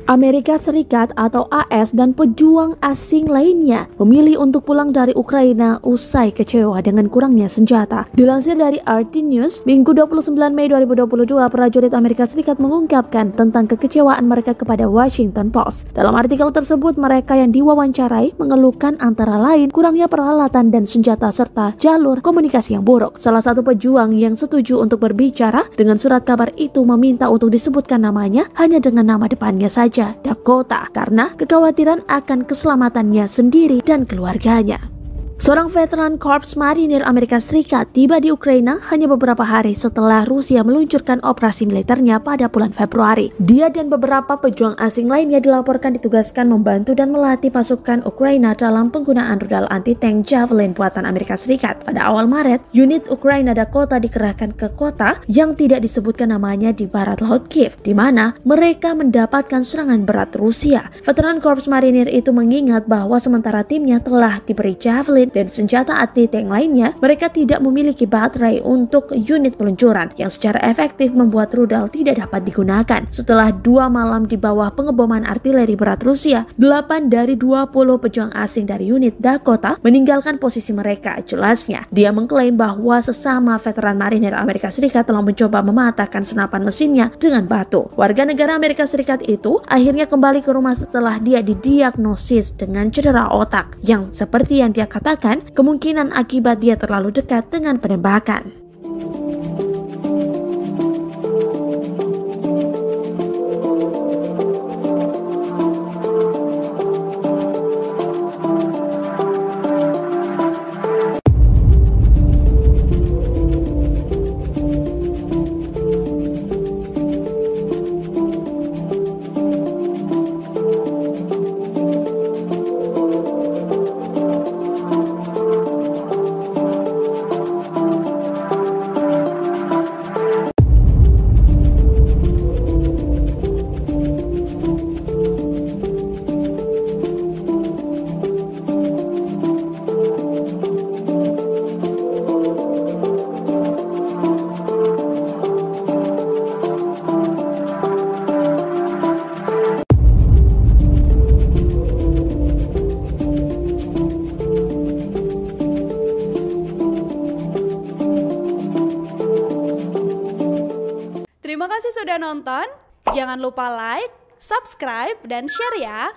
Amerika Serikat atau AS dan pejuang asing lainnya memilih untuk pulang dari Ukraina usai kecewa dengan kurangnya senjata. Dilansir dari RT News, Minggu 29 Mei 2022, prajurit Amerika Serikat mengungkapkan tentang kekecewaan mereka kepada Washington Post. Dalam artikel tersebut, mereka yang diwawancarai mengeluhkan antara lain kurangnya peralatan dan senjata serta jalur komunikasi yang buruk. Salah satu pejuang yang setuju untuk berbicara dengan surat kabar itu meminta untuk disebutkan namanya hanya dengan nama depannya saja, Dakota, karena kekhawatiran akan keselamatannya sendiri dan keluarganya. Seorang veteran Korps Marinir Amerika Serikat tiba di Ukraina hanya beberapa hari setelah Rusia meluncurkan operasi militernya pada bulan Februari. Dia dan beberapa pejuang asing lainnya dilaporkan ditugaskan membantu dan melatih pasukan Ukraina dalam penggunaan rudal anti-tank Javelin buatan Amerika Serikat. Pada awal Maret, unit Ukraina Dakota dikerahkan ke kota yang tidak disebutkan namanya di barat laut Kiev, di mana mereka mendapatkan serangan berat Rusia. Veteran Korps Marinir itu mengingat bahwa sementara timnya telah diberi Javelin dan senjata anti-tank lainnya, mereka tidak memiliki baterai untuk unit peluncuran yang secara efektif membuat rudal tidak dapat digunakan. Setelah 2 malam di bawah pengeboman artileri berat Rusia, 8 dari 20 pejuang asing dari unit Dakota meninggalkan posisi mereka. Jelasnya, dia mengklaim bahwa sesama veteran marinir Amerika Serikat telah mencoba mematahkan senapan mesinnya dengan batu. Warga negara Amerika Serikat itu akhirnya kembali ke rumah setelah dia didiagnosis dengan cedera otak yang seperti yang dia katakan kemungkinan akibat dia terlalu dekat dengan penembakan. Terima kasih sudah nonton. Jangan lupa like, subscribe, dan share ya.